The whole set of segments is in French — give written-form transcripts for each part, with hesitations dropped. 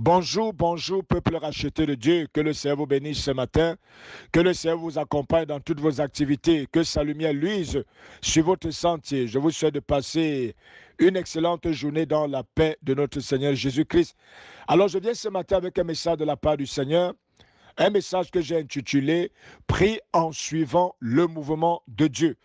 Bonjour, bonjour, peuple racheté de Dieu. Que le Seigneur vous bénisse ce matin. Que le Seigneur vous accompagne dans toutes vos activités. Que sa lumière luise sur votre sentier. Je vous souhaite de passer une excellente journée dans la paix de notre Seigneur Jésus-Christ. Alors, je viens ce matin avec un message de la part du Seigneur. Un message que j'ai intitulé Prie en suivant le mouvement de Dieu.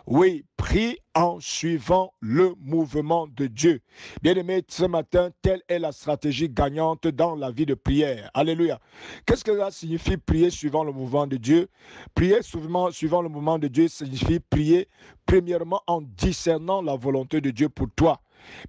Oui, prie en suivant le mouvement de Dieu. Bien-aimé, ce matin, telle est la stratégie gagnante dans la vie de prière. Alléluia. Qu'est-ce que ça signifie prier suivant le mouvement de Dieu? Prier suivant le mouvement de Dieu signifie prier premièrement en discernant la volonté de Dieu pour toi.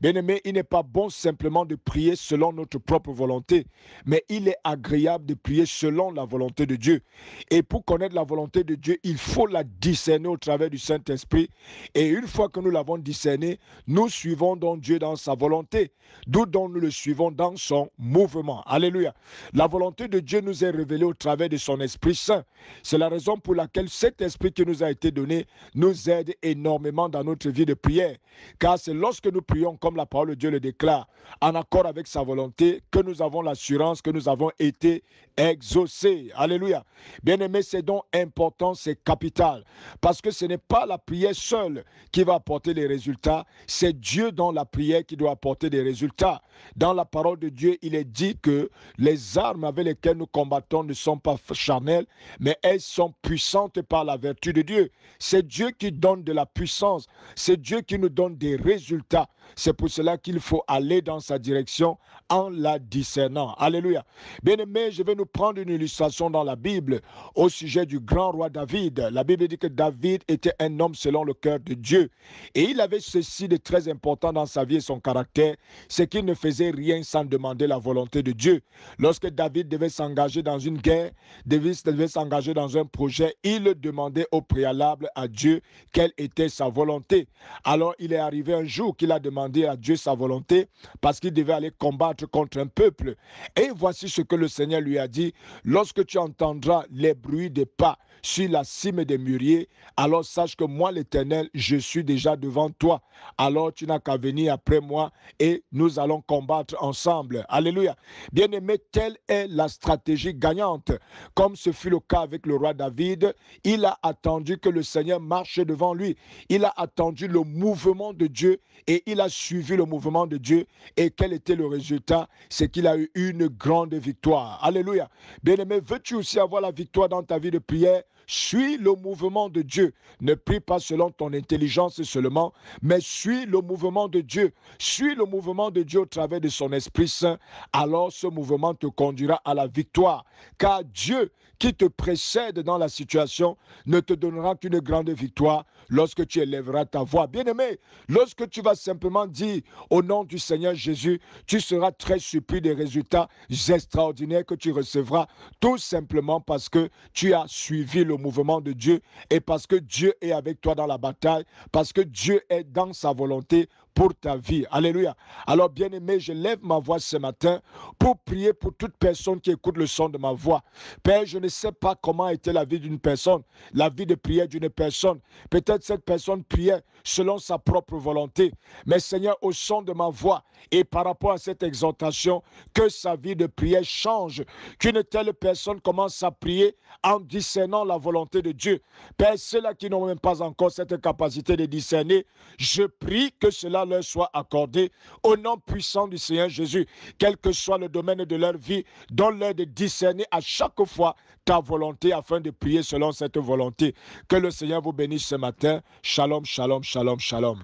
Bien-aimé, il n'est pas bon simplement de prier selon notre propre volonté, mais il est agréable de prier selon la volonté de Dieu. Et pour connaître la volonté de Dieu, il faut la discerner au travers du Saint-Esprit. Et une fois que nous l'avons discerné, nous suivons donc Dieu dans sa volonté, d'où donc nous le suivons dans son mouvement. Alléluia. La volonté de Dieu nous est révélée au travers de son Esprit Saint. C'est la raison pour laquelle cet Esprit qui nous a été donné nous aide énormément dans notre vie de prière. Car c'est lorsque nous prions, comme la parole de Dieu le déclare, en accord avec sa volonté, que nous avons l'assurance que nous avons été exaucés. Alléluia. Bien-aimé, c'est donc important, c'est capital. Parce que ce n'est pas la prière seule qui va apporter les résultats, c'est Dieu dans la prière qui doit apporter des résultats. Dans la parole de Dieu, il est dit que les armes avec lesquelles nous combattons ne sont pas charnelles, mais elles sont puissantes par la vertu de Dieu. C'est Dieu qui donne de la puissance, c'est Dieu qui nous donne des résultats. C'est pour cela qu'il faut aller dans sa direction en la discernant. Alléluia. Bien-aimé, je vais nous prendre une illustration dans la Bible au sujet du grand roi David. La Bible dit que David était un homme selon le cœur de Dieu. Et il avait ceci de très important dans sa vie et son caractère, c'est qu'il ne faisait rien sans demander la volonté de Dieu. Lorsque David devait s'engager dans une guerre, David devait s'engager dans un projet, il demandait au préalable à Dieu quelle était sa volonté. Alors il est arrivé un jour qu'il a demandé à Dieu sa volonté parce qu'il devait aller combattre contre un peuple. Et voici ce que le Seigneur lui a dit: lorsque tu entendras les bruits des pas sur la cime des mûriers, alors sache que moi l'Éternel, je suis déjà devant toi. Alors tu n'as qu'à venir après moi et nous allons combattre ensemble. Alléluia. Bien-aimé, telle est la stratégie gagnante. Comme ce fut le cas avec le roi David, il a attendu que le Seigneur marche devant lui. Il a attendu le mouvement de Dieu et il a suivi le mouvement de Dieu. Et quel était le résultat? C'est qu'il a eu une grande victoire. Alléluia. Bien-aimé, veux-tu aussi avoir la victoire dans ta vie de prière? Suis le mouvement de Dieu. Ne prie pas selon ton intelligence seulement, mais suis le mouvement de Dieu. Suis le mouvement de Dieu au travers de son Esprit Saint. Alors ce mouvement te conduira à la victoire. Car Dieu qui te précède dans la situation ne te donnera qu'une grande victoire lorsque tu élèveras ta voix. Bien-aimé, lorsque tu vas simplement dire au nom du Seigneur Jésus, tu seras très surpris des résultats extraordinaires que tu recevras, tout simplement parce que tu as suivi le mouvement de Dieu et parce que Dieu est avec toi dans la bataille, parce que Dieu est dans sa volonté pour ta vie. Alléluia. Alors, bien-aimé, je lève ma voix ce matin pour prier pour toute personne qui écoute le son de ma voix. Père, je ne sais pas comment était la vie d'une personne, la vie de prière d'une personne. Peut-être cette personne priait selon sa propre volonté. Mais Seigneur, au son de ma voix et par rapport à cette exhortation, que sa vie de prière change, qu'une telle personne commence à prier en discernant la volonté de Dieu. Père, ceux-là qui n'ont même pas encore cette capacité de discerner, je prie que cela leur soit accordé au nom puissant du Seigneur Jésus. Quel que soit le domaine de leur vie, donne-leur de discerner à chaque fois ta volonté afin de prier selon cette volonté. Que le Seigneur vous bénisse ce matin. Shalom, shalom, shalom, shalom.